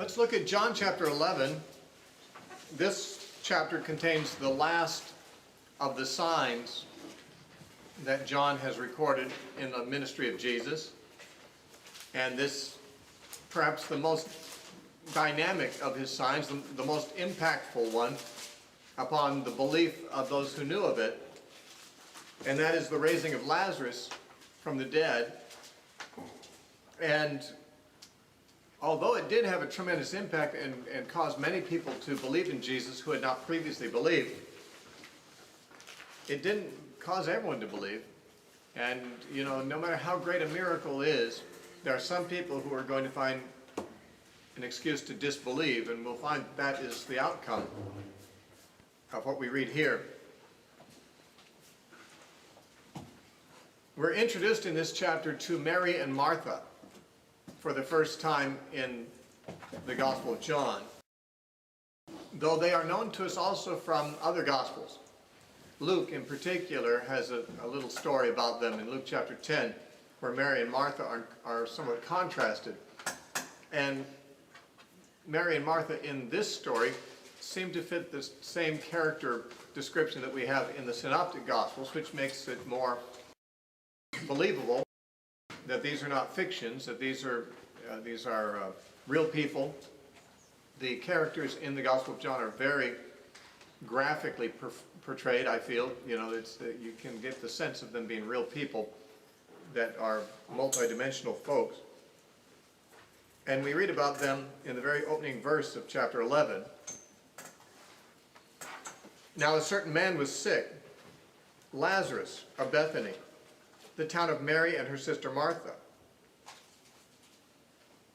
Let's look at John chapter 11. This chapter contains the last of the signs that John has recorded in the ministry of Jesus. And this, perhaps the most dynamic of his signs, the most impactful one upon the belief of those who knew of it, and that is the raising of Lazarus from the dead. And although it did have a tremendous impact and caused many people to believe in Jesus who had not previously believed, it didn't cause everyone to believe. And, you know, no matter how great a miracle is, there are some people who are going to find an excuse to disbelieve, and we'll find that is the outcome of what we read here. We're introduced in this chapter to Mary and Martha for the first time in the Gospel of John, though they are known to us also from other Gospels. Luke in particular has a little story about them in Luke chapter 10, where Mary and Martha are somewhat contrasted. And Mary and Martha in this story seem to fit the same character description that we have in the Synoptic Gospels, which makes it more believable that these are not fictions, that these are real people. The characters in the Gospel of John are very graphically portrayed, I feel. You know, you can get the sense of them being real people that are multidimensional folks. And we read about them in the very opening verse of chapter 11. Now a certain man was sick, Lazarus of Bethany, the town of Mary and her sister Martha.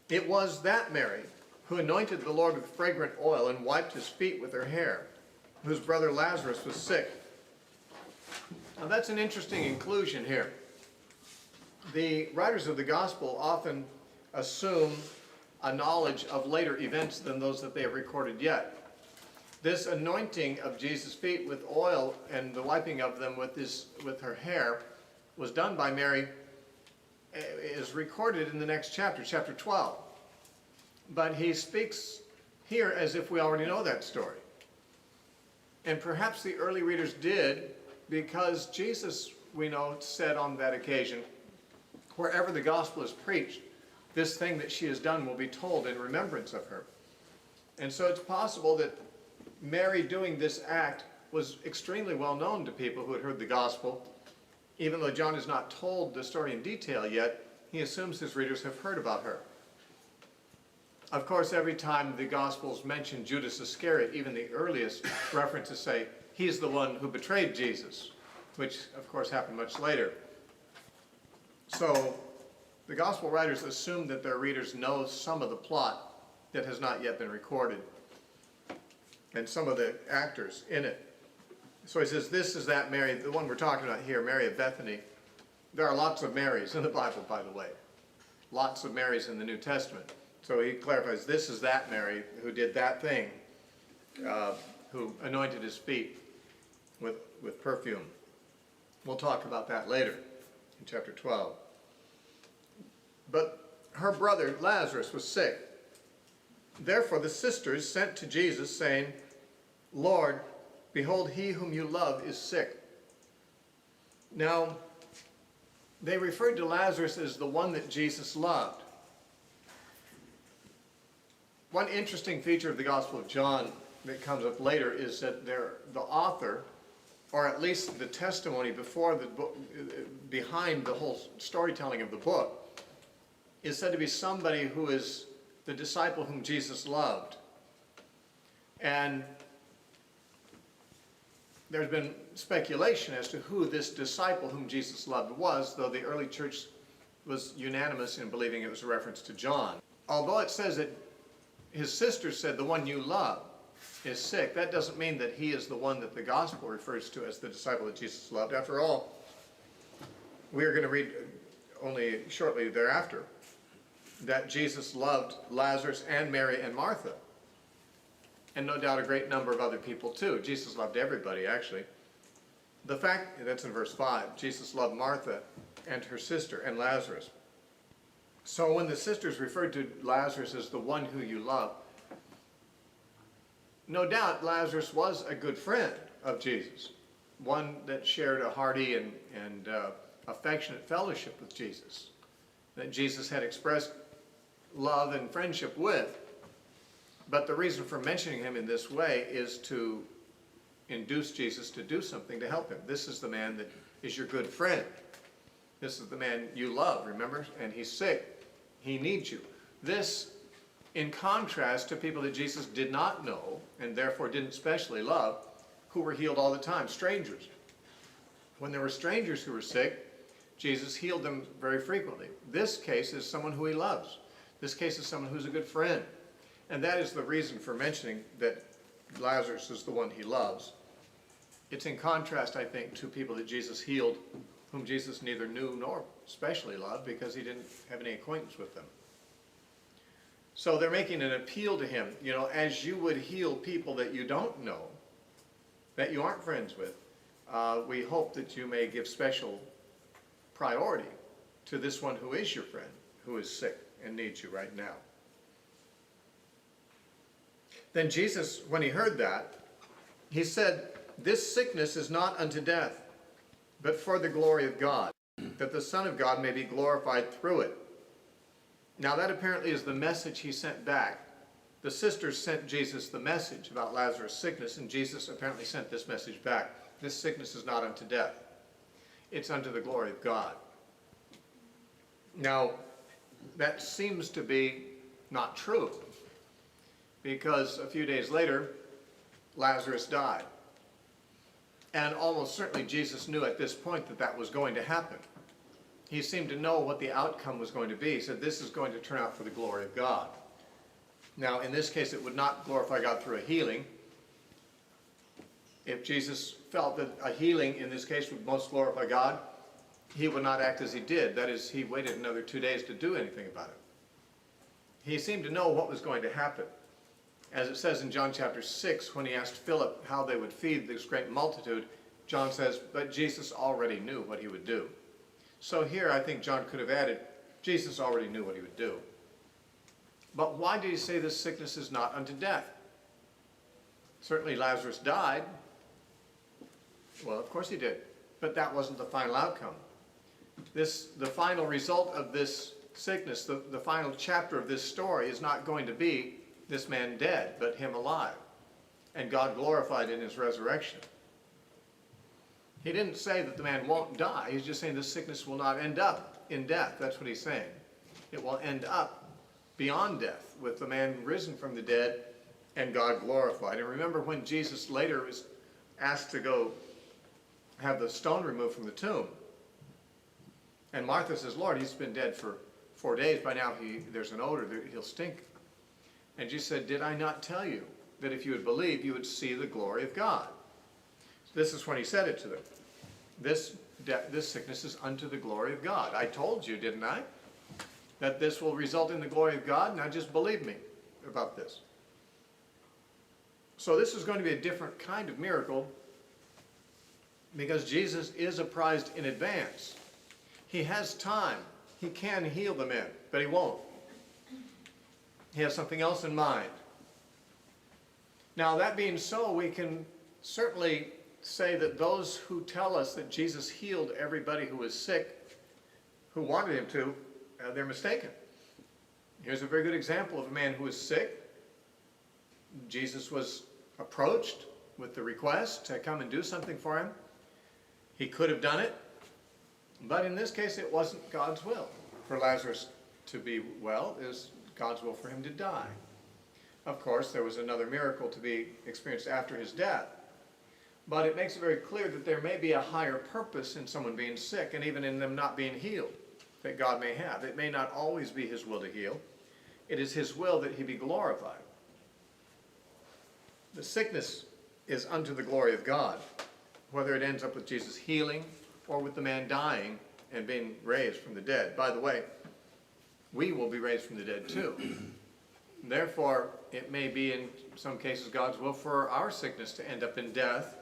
It was that Mary who anointed the Lord with fragrant oil and wiped his feet with her hair, whose brother Lazarus was sick. Now that's an interesting inclusion here. The writers of the gospel often assume a knowledge of later events than those that they have recorded yet. This anointing of Jesus' feet with oil and the wiping of them with her hair was done by Mary, is recorded in the next chapter, chapter 12. But he speaks here as if we already know that story. And perhaps the early readers did, because Jesus, we know, said on that occasion, wherever the gospel is preached, this thing that she has done will be told in remembrance of her. And so it's possible that Mary doing this act was extremely well known to people who had heard the gospel. Even though John has not told the story in detail yet, he assumes his readers have heard about her. Of course, every time the Gospels mention Judas Iscariot, even the earliest references say, he's the one who betrayed Jesus, which of course happened much later. So the Gospel writers assume that their readers know some of the plot that has not yet been recorded, and some of the actors in it. So he says, this is that Mary, the one we're talking about here, Mary of Bethany. There are lots of Marys in the Bible, by the way. Lots of Marys in the New Testament. So he clarifies, this is that Mary who did that thing, who anointed his feet with perfume. We'll talk about that later in chapter 12. But her brother Lazarus was sick. Therefore the sisters sent to Jesus, saying, Lord, behold, he whom you love is sick. Now, they referred to Lazarus as the one that Jesus loved. One interesting feature of the Gospel of John that comes up later is that the author, or at least the testimony before the book, behind the whole storytelling of the book, is said to be somebody who is the disciple whom Jesus loved. And there's been speculation as to who this disciple whom Jesus loved was, though the early church was unanimous in believing it was a reference to John. Although it says that his sister said, the one you love is sick, that doesn't mean that he is the one that the gospel refers to as the disciple that Jesus loved. After all, we are going to read only shortly thereafter that Jesus loved Lazarus and Mary and Martha. And no doubt a great number of other people too. Jesus loved everybody, actually. The fact, that's in verse 5, Jesus loved Martha and her sister and Lazarus. So when the sisters referred to Lazarus as the one who you love, no doubt Lazarus was a good friend of Jesus, one that shared a hearty and affectionate fellowship with Jesus, that Jesus had expressed love and friendship with. But the reason for mentioning him in this way is to induce Jesus to do something to help him. This is the man that is your good friend. This is the man you love, remember? And he's sick. He needs you. This, in contrast to people that Jesus did not know and therefore didn't specially love, who were healed all the time, strangers. When there were strangers who were sick, Jesus healed them very frequently. This case is someone who he loves. This case is someone who's a good friend. And that is the reason for mentioning that Lazarus is the one he loves. It's in contrast, I think, to people that Jesus healed, whom Jesus neither knew nor especially loved because he didn't have any acquaintance with them. So they're making an appeal to him, you know, as you would heal people that you don't know, that you aren't friends with, we hope that you may give special priority to this one who is your friend, who is sick and needs you right now. Then Jesus, when he heard that, he said, "This sickness is not unto death, but for the glory of God, that the Son of God may be glorified through it." Now that apparently is the message he sent back. The sisters sent Jesus the message about Lazarus' sickness, and Jesus apparently sent this message back. This sickness is not unto death. It's unto the glory of God. Now, that seems to be not true, because a few days later, Lazarus died. And almost certainly Jesus knew at this point that that was going to happen. He seemed to know what the outcome was going to be. He said, this is going to turn out for the glory of God. Now, in this case, it would not glorify God through a healing. If Jesus felt that a healing in this case would most glorify God, he would not act as he did. That is, he waited another 2 days to do anything about it. He seemed to know what was going to happen. As it says in John chapter 6, when he asked Philip how they would feed this great multitude, John says, but Jesus already knew what he would do. So here I think John could have added, Jesus already knew what he would do. But why did he say this sickness is not unto death? Certainly Lazarus died. Well, of course he did. But that wasn't the final outcome. The final result of this sickness, the final chapter of this story is not going to be this man dead, but him alive, and God glorified in his resurrection. He didn't say that the man won't die. He's just saying this sickness will not end up in death. That's what he's saying. It will end up beyond death, with the man risen from the dead and God glorified. And remember when Jesus later was asked to go have the stone removed from the tomb, and Martha says, Lord, he's been dead for 4 days. By now there's an odor, he'll stink. And Jesus said, did I not tell you that if you would believe, you would see the glory of God? This is when he said it to them. This sickness is unto the glory of God. I told you, didn't I, that this will result in the glory of God? Now just believe me about this. So this is going to be a different kind of miracle, because Jesus is apprised in advance. He has time. He can heal the man, but he won't. He has something else in mind. Now, that being so, we can certainly say that those who tell us that Jesus healed everybody who was sick, who wanted him to, they're mistaken. Here's a very good example of a man who was sick. Jesus was approached with the request to come and do something for him. He could have done it, but in this case it wasn't God's will for Lazarus to be well. It was God's will for him to die. Of course, there was another miracle to be experienced after his death. But it makes it very clear that there may be a higher purpose in someone being sick, and even in them not being healed, that God may have. It may not always be his will to heal. It is his will that he be glorified. The sickness is unto the glory of God, whether it ends up with Jesus healing or with the man dying and being raised from the dead. By the way, we will be raised from the dead too. Therefore, it may be in some cases God's will for our sickness to end up in death,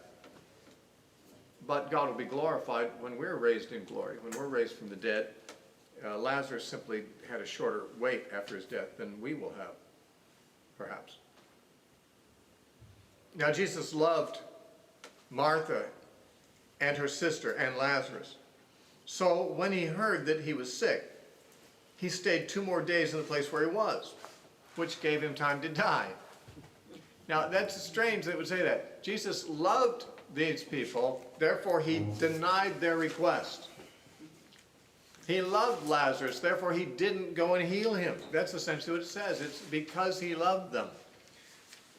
but God will be glorified when we're raised in glory, when we're raised from the dead Lazarus simply had a shorter wait after his death than we will have, perhaps. Now Jesus loved Martha and her sister and Lazarus. So when he heard that he was sick, he stayed 2 more days in the place where he was, which gave him time to die. Now that's strange that it would say that. Jesus loved these people, therefore he denied their request. He loved Lazarus, therefore he didn't go and heal him. That's essentially what it says. It's because he loved them.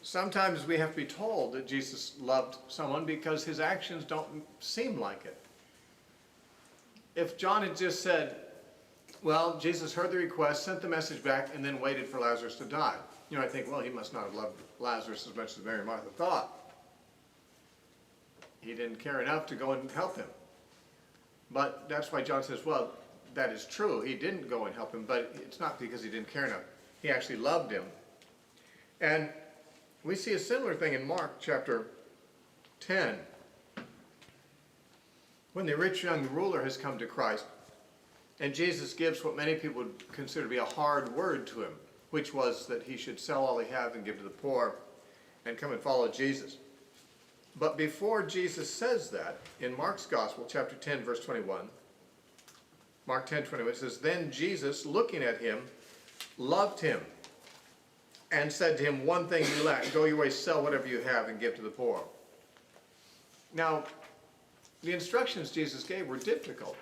Sometimes we have to be told that Jesus loved someone because his actions don't seem like it. If John had just said, well, Jesus heard the request, sent the message back, and then waited for Lazarus to die, I think, well, he must not have loved Lazarus as much as Mary and Martha thought. He didn't care enough to go and help him. But that's why John says, well, that is true. He didn't go and help him, but it's not because he didn't care enough. He actually loved him. And we see a similar thing in Mark chapter 10. When the rich young ruler has come to Christ, and Jesus gives what many people would consider to be a hard word to him, which was that he should sell all he had and give to the poor and come and follow Jesus. But before Jesus says that, in Mark's Gospel, chapter 10, verse 21, Mark 10:21, it says, then Jesus, looking at him, loved him and said to him, one thing you lack, go your way, sell whatever you have and give to the poor. Now, the instructions Jesus gave were difficult.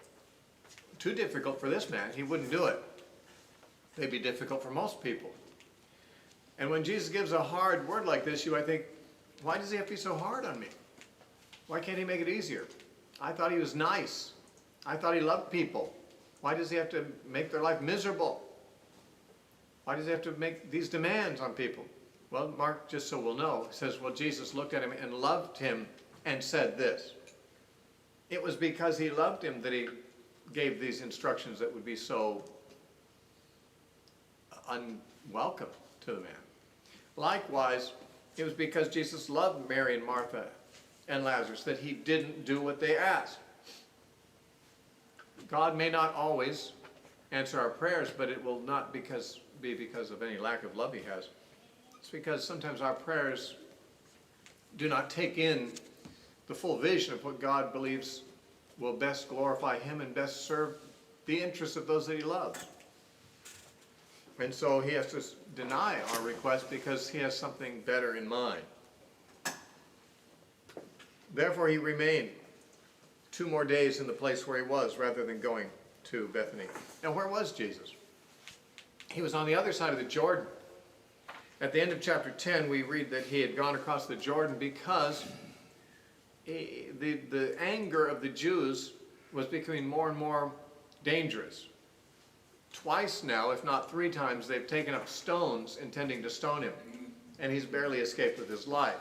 Too difficult for this man. He wouldn't do it. They'd be difficult for most people. And when Jesus gives a hard word like this, you might think, why does he have to be so hard on me? Why can't he make it easier? I thought he was nice. I thought he loved people. Why does he have to make their life miserable? Why does he have to make these demands on people? Well, Mark, just so we'll know, says, well, Jesus looked at him and loved him and said this. It was because he loved him that he gave these instructions that would be so unwelcome to the man. Likewise, it was because Jesus loved Mary and Martha and Lazarus that he didn't do what they asked. God may not always answer our prayers, but it will not be because of any lack of love he has. It's because sometimes our prayers do not take in the full vision of what God believes will best glorify him and best serve the interests of those that he loves. And so he has to deny our request because he has something better in mind. Therefore he remained 2 more days in the place where he was rather than going to Bethany. Now where was Jesus? He was on the other side of the Jordan. At the end of chapter 10 we read that he had gone across the Jordan because the anger of the Jews was becoming more and more dangerous. Twice now, if not 3 times, they've taken up stones intending to stone him, and he's barely escaped with his life.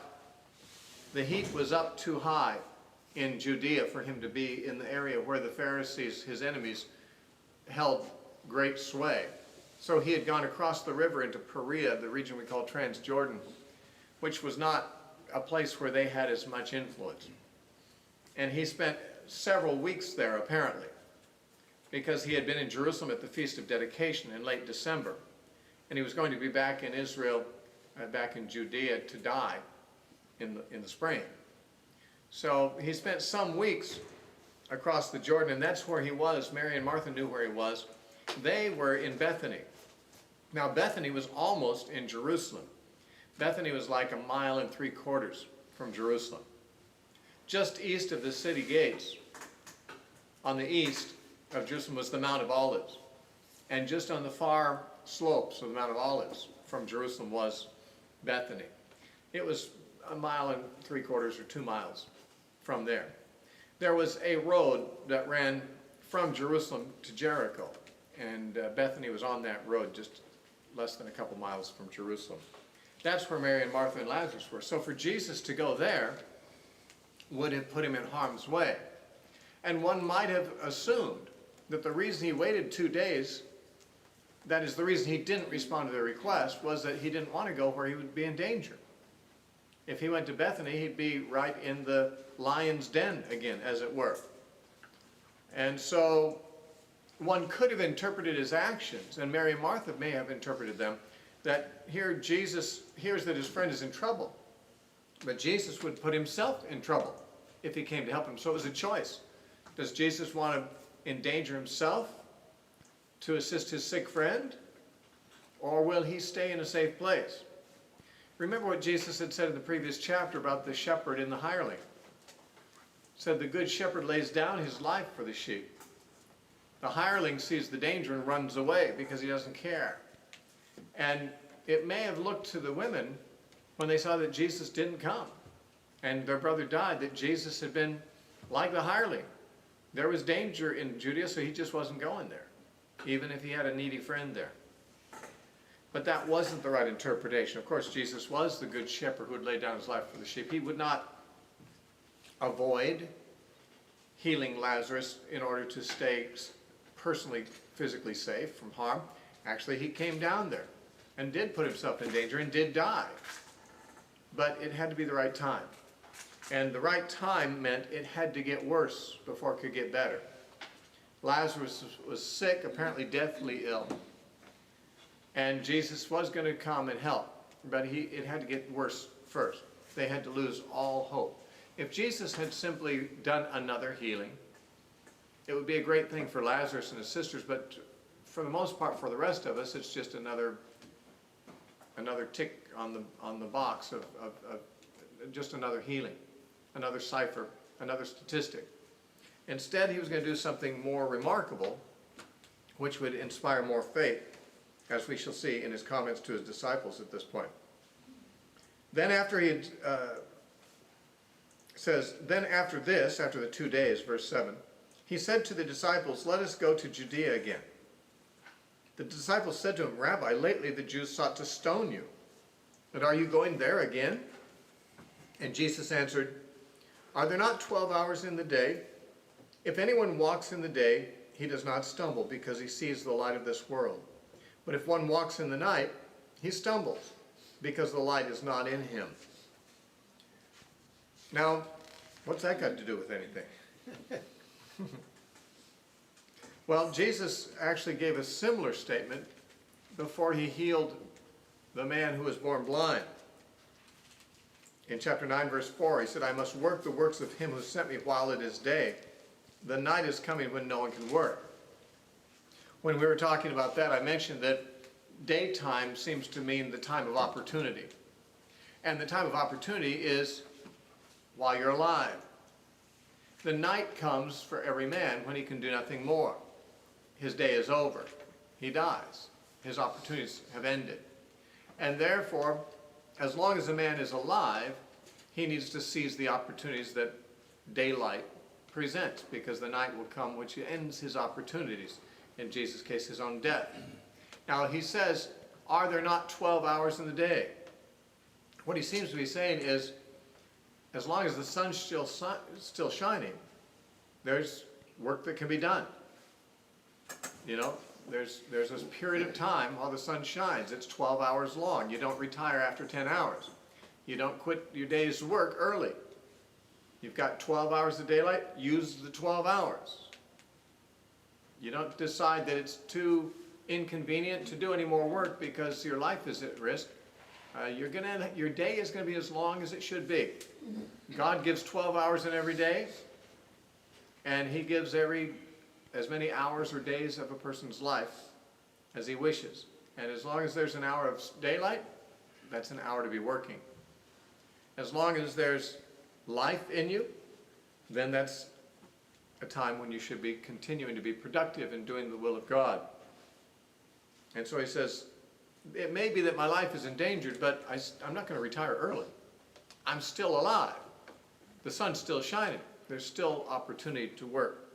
The heat was up too high in Judea for him to be in the area where the Pharisees, his enemies, held great sway. So he had gone across the river into Perea, the region we call Transjordan, which was not a place where they had as much influence. And he spent several weeks there, apparently, because he had been in Jerusalem at the Feast of Dedication in late December. And he was going to be back in Israel, back in Judea, to die in the spring. So he spent some weeks across the Jordan, and that's where he was. Mary and Martha knew where he was. They were in Bethany. Now Bethany was almost in Jerusalem. Bethany was like 1.75 miles from Jerusalem. Just east of the city gates, on the east of Jerusalem, was the Mount of Olives. And just on the far slopes of the Mount of Olives from Jerusalem was Bethany. It was 1.75 miles or 2 miles from there. There was a road that ran from Jerusalem to Jericho, and Bethany was on that road just less than a couple miles from Jerusalem. That's where Mary and Martha and Lazarus were. So for Jesus to go there would have put him in harm's way. And one might have assumed that the reason he waited 2 days, that is the reason he didn't respond to their request, was that he didn't want to go where he would be in danger. If he went to Bethany, he'd be right in the lion's den again, as it were. And so one could have interpreted his actions, and Mary and Martha may have interpreted them, that here Jesus hears that his friend is in trouble. But Jesus would put himself in trouble if he came to help him. So it was a choice. Does Jesus want to endanger himself to assist his sick friend? Or will he stay in a safe place? Remember what Jesus had said in the previous chapter about the shepherd and the hireling. He said the good shepherd lays down his life for the sheep. The hireling sees the danger and runs away because he doesn't care. And it may have looked to the women when they saw that Jesus didn't come and their brother died, that Jesus had been like the hireling. There was danger in Judea, so he just wasn't going there, even if he had a needy friend there. But that wasn't the right interpretation. Of course, Jesus was the good shepherd who would lay down his life for the sheep. He would not avoid healing Lazarus in order to stay personally, physically safe from harm. Actually, he came down there and did put himself in danger and did die. But it had to be the right time. And the right time meant it had to get worse before it could get better. Lazarus was sick, apparently deathly ill. And Jesus was going to come and help, but it had to get worse first. They had to lose all hope. If Jesus had simply done another healing, it would be a great thing for Lazarus and his sisters, but for the most part, for the rest of us, it's just another tick on the box of just another healing, another cipher, another statistic. Instead, he was going to do something more remarkable, which would inspire more faith, as we shall see in his comments to his disciples at this point. Then after he had, says, then after this, after the 2 days, verse 7, he said to the disciples, let us go to Judea again. The disciples said to him, Rabbi, lately the Jews sought to stone you, but are you going there again? And Jesus answered, are there not 12 hours in the day? If anyone walks in the day, he does not stumble, because he sees the light of this world. But if one walks in the night, he stumbles, because the light is not in him. Now, what's that got to do with anything? Well, Jesus actually gave a similar statement before he healed the man who was born blind. In chapter 9, verse 4, he said, I must work the works of him who sent me while it is day. The night is coming when no one can work. When we were talking about that, I mentioned that daytime seems to mean the time of opportunity. And the time of opportunity is while you're alive. The night comes for every man when he can do nothing more. His day is over. He dies. His opportunities have ended. And therefore, as long as a man is alive, he needs to seize the opportunities that daylight presents, because the night will come which ends his opportunities. In Jesus' case, his own death. Now he says, are there not 12 hours in the day? What he seems to be saying is, as long as the sun's still shining, there's work that can be done. You know, there's this period of time while the sun shines. It's 12 hours long. You don't retire after 10 hours. You don't quit your day's work early. You've got 12 hours of daylight, use the 12 hours. You don't decide that it's too inconvenient to do any more work because your life is at risk. Your day is going to be as long as it should be. God gives 12 hours in every day, and he gives as many hours or days of a person's life as he wishes. And as long as there's an hour of daylight, that's an hour to be working. As long as there's life in you, then that's a time when you should be continuing to be productive in doing the will of God. And so he says, it may be that my life is endangered, but I'm not going to retire early. I'm still alive. The sun's still shining. There's still opportunity to work.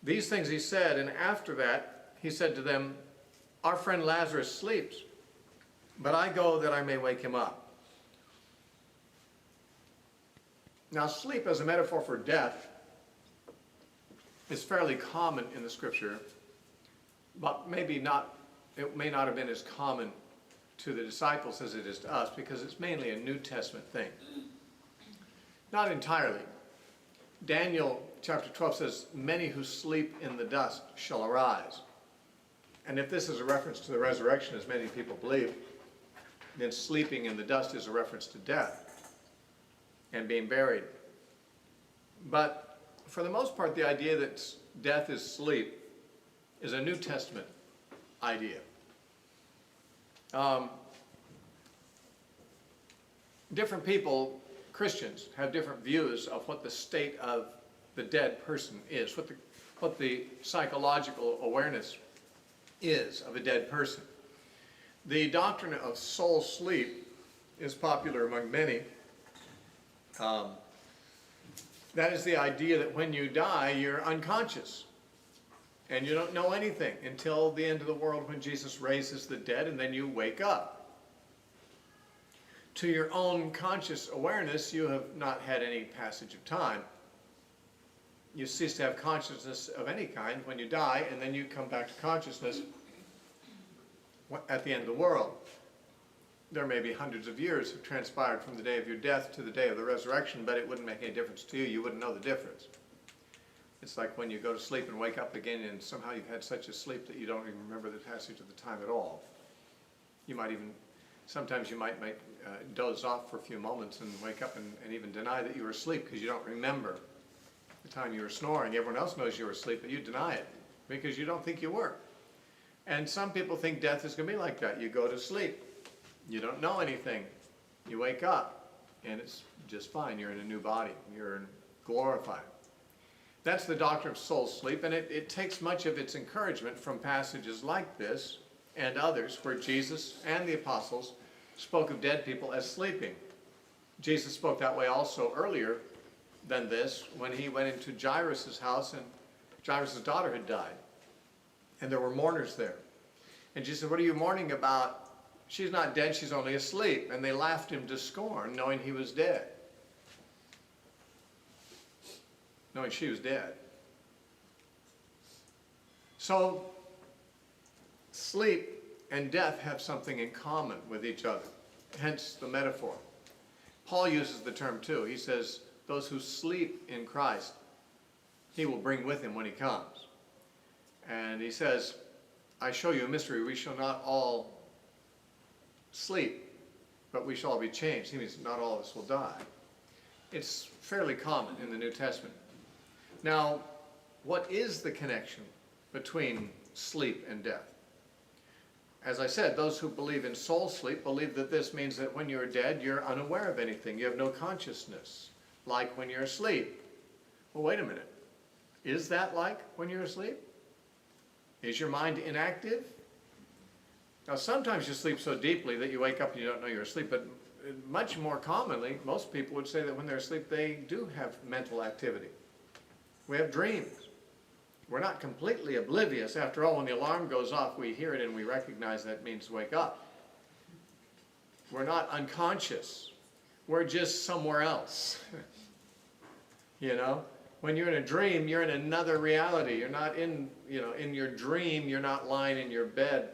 These things he said, and after that, he said to them, our friend Lazarus sleeps, but I go that I may wake him up. Now, sleep as a metaphor for death is fairly common in the scripture, but maybe not, it may not have been as common to the disciples as it is to us, because it's mainly a New Testament thing. Not entirely. Daniel chapter 12 says, many who sleep in the dust shall arise. And if this is a reference to the resurrection, as many people believe, then sleeping in the dust is a reference to death and being buried. But for the most part, the idea that death is sleep is a New Testament idea. Different people, Christians, have different views of what the state of the dead person is, what the psychological awareness is of a dead person. The doctrine of soul sleep is popular among many. That is the idea that when you die, you're unconscious. And you don't know anything until the end of the world when Jesus raises the dead, and then you wake up. To your own conscious awareness, you have not had any passage of time. You cease to have consciousness of any kind when you die, and then you come back to consciousness at the end of the world. There may be hundreds of years have transpired from the day of your death to the day of the resurrection, but it wouldn't make any difference to you. You wouldn't know the difference. It's like when you go to sleep and wake up again, and somehow you've had such a sleep that you don't even remember the passage of the time at all. You might even, sometimes you might doze off for a few moments and wake up and even deny that you were asleep because you don't remember the time you were snoring. Everyone else knows you were asleep, but you deny it because you don't think you were. And some people think death is going to be like that. You go to sleep. You don't know anything. You wake up, and it's just fine. You're in a new body. You're glorified. That's the doctrine of soul sleep, and it takes much of its encouragement from passages like this and others where Jesus and the apostles spoke of dead people as sleeping. Jesus spoke that way also earlier than this when he went into Jairus' house, and Jairus' daughter had died. And there were mourners there. And Jesus said, "What are you mourning about? She's not dead, she's only asleep." And they laughed him to scorn, knowing he was dead. Knowing she was dead. So, sleep and death have something in common with each other. Hence the metaphor. Paul uses the term too. He says, those who sleep in Christ, he will bring with him when he comes. And he says, I show you a mystery. We shall not all sleep, but we shall all be changed. He means not all of us will die. It's fairly common in the New Testament. Now, what is the connection between sleep and death? As I said, those who believe in soul sleep believe that this means that when you're dead, you're unaware of anything. You have no consciousness, like when you're asleep. Well, wait a minute. Is that like when you're asleep? Is your mind inactive? Now, sometimes you sleep so deeply that you wake up and you don't know you're asleep, but much more commonly, most people would say that when they're asleep, they do have mental activity. We have dreams. We're not completely oblivious. After all, when the alarm goes off, we hear it and we recognize that means wake up. We're not unconscious. We're just somewhere else. You know? When you're in a dream, you're in another reality. You're not in your dream, you're not lying in your bed.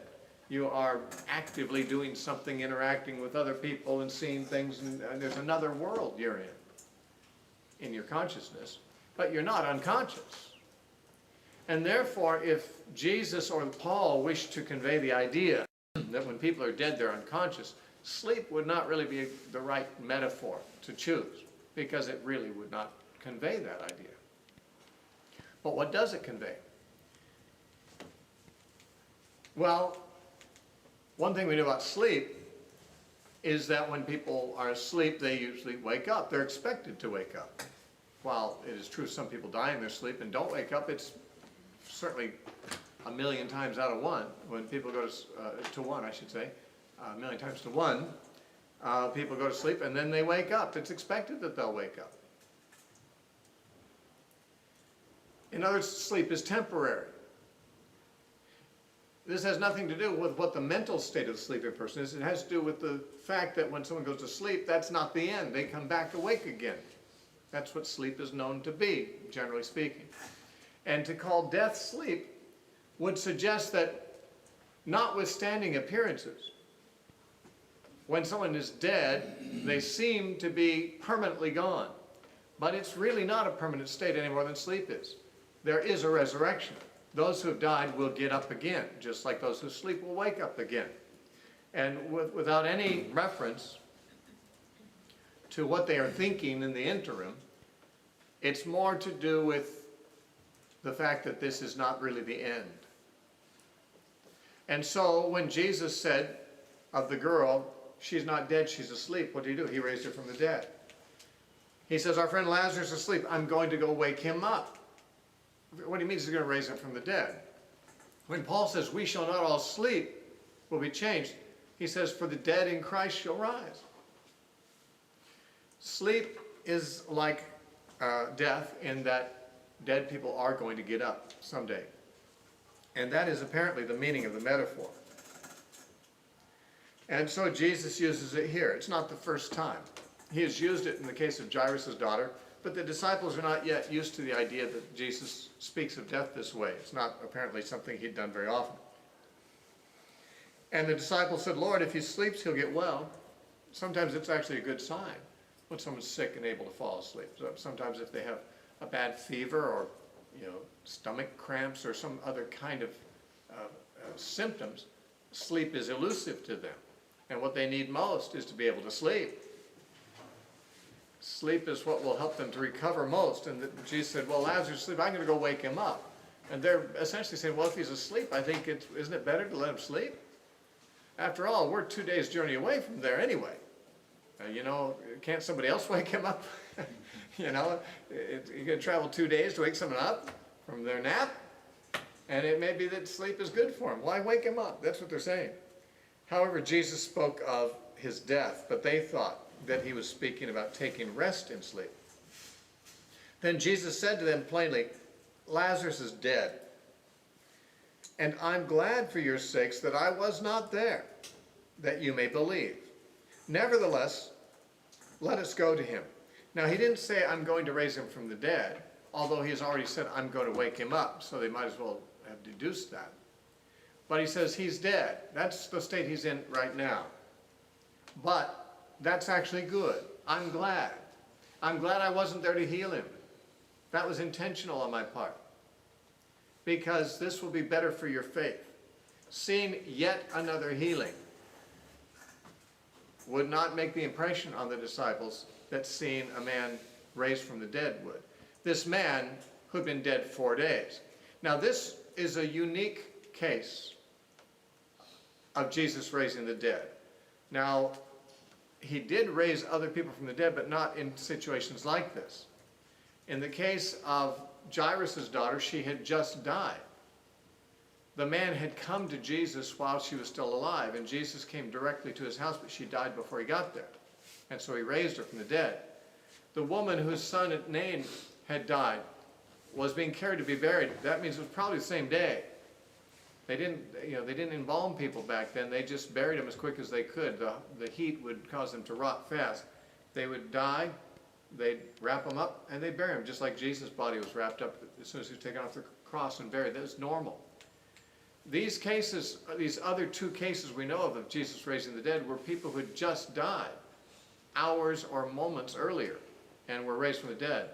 You are actively doing something, interacting with other people and seeing things, and there's another world you're in your consciousness. But you're not unconscious. And therefore, if Jesus or Paul wish to convey the idea that when people are dead, they're unconscious, sleep would not really be the right metaphor to choose, because it really would not convey that idea. But what does it convey? Well, one thing we know about sleep is that when people are asleep, they usually wake up. They're expected to wake up. While it is true some people die in their sleep and don't wake up, it's certainly a million times out of one, when people go to one, I should say, a million times to one, people go to sleep and then they wake up. It's expected that they'll wake up. In other words, sleep is temporary. This has nothing to do with what the mental state of the sleeping person is. It has to do with the fact that when someone goes to sleep, that's not the end. They come back awake again. That's what sleep is known to be, generally speaking. And to call death sleep would suggest that, notwithstanding appearances, when someone is dead, they seem to be permanently gone. But it's really not a permanent state any more than sleep is. There is a resurrection. Those who have died will get up again, just like those who sleep will wake up again. And without any reference to what they are thinking in the interim, it's more to do with the fact that this is not really the end. And so when Jesus said of the girl, she's not dead, she's asleep, what did he do? He raised her from the dead. He says, our friend Lazarus is asleep. I'm going to go wake him up. What he means is he's going to raise him from the dead. When Paul says, we shall not all sleep, will be changed, he says, for the dead in Christ shall rise. Sleep is like death in that dead people are going to get up someday. And that is apparently the meaning of the metaphor. And so Jesus uses it here. It's not the first time. He has used it in the case of Jairus' daughter, but the disciples are not yet used to the idea that Jesus speaks of death this way. It's not apparently something he'd done very often. And the disciples said, Lord, if he sleeps, he'll get well. Sometimes it's actually a good sign when someone's sick and able to fall asleep. So sometimes if they have a bad fever or stomach cramps or some other kind of symptoms, sleep is elusive to them. And what they need most is to be able to sleep. Sleep is what will help them to recover most. And Jesus said, well, Lazarus is asleep, I'm going to go wake him up. And they're essentially saying, well, if he's asleep, I think isn't it better to let him sleep? After all, we're 2 days' journey away from there anyway. Can't somebody else wake him up? You're going to travel 2 days to wake someone up from their nap? And it may be that sleep is good for him. Why wake him up? That's what they're saying. However, Jesus spoke of his death, but they thought that he was speaking about taking rest in sleep. Then Jesus said to them plainly, Lazarus is dead, and I'm glad for your sakes that I was not there, that you may believe. Nevertheless, let us go to him. Now, he didn't say, I'm going to raise him from the dead, although he has already said, I'm going to wake him up, so they might as well have deduced that. But he says he's dead. That's the state he's in right now. But that's actually good. I'm glad. I'm glad I wasn't there to heal him. That was intentional on my part. Because this will be better for your faith. Seeing yet another healing would not make the impression on the disciples that seeing a man raised from the dead would. This man who had been dead 4 days. Now this is a unique case of Jesus raising the dead. Now, he did raise other people from the dead, but not in situations like this. In the case of Jairus' daughter, she had just died. The man had come to Jesus while she was still alive, and Jesus came directly to his house, but she died before he got there. And so he raised her from the dead. The woman whose son at Nain had died was being carried to be buried. That means it was probably the same day. They didn't embalm people back then. They just buried them as quick as they could. The heat would cause them to rot fast. They would die, they'd wrap them up, and they'd bury them, just like Jesus' body was wrapped up as soon as he was taken off the cross and buried. That was normal. These cases, these other two cases we know of Jesus raising the dead, were people who had just died hours or moments earlier and were raised from the dead.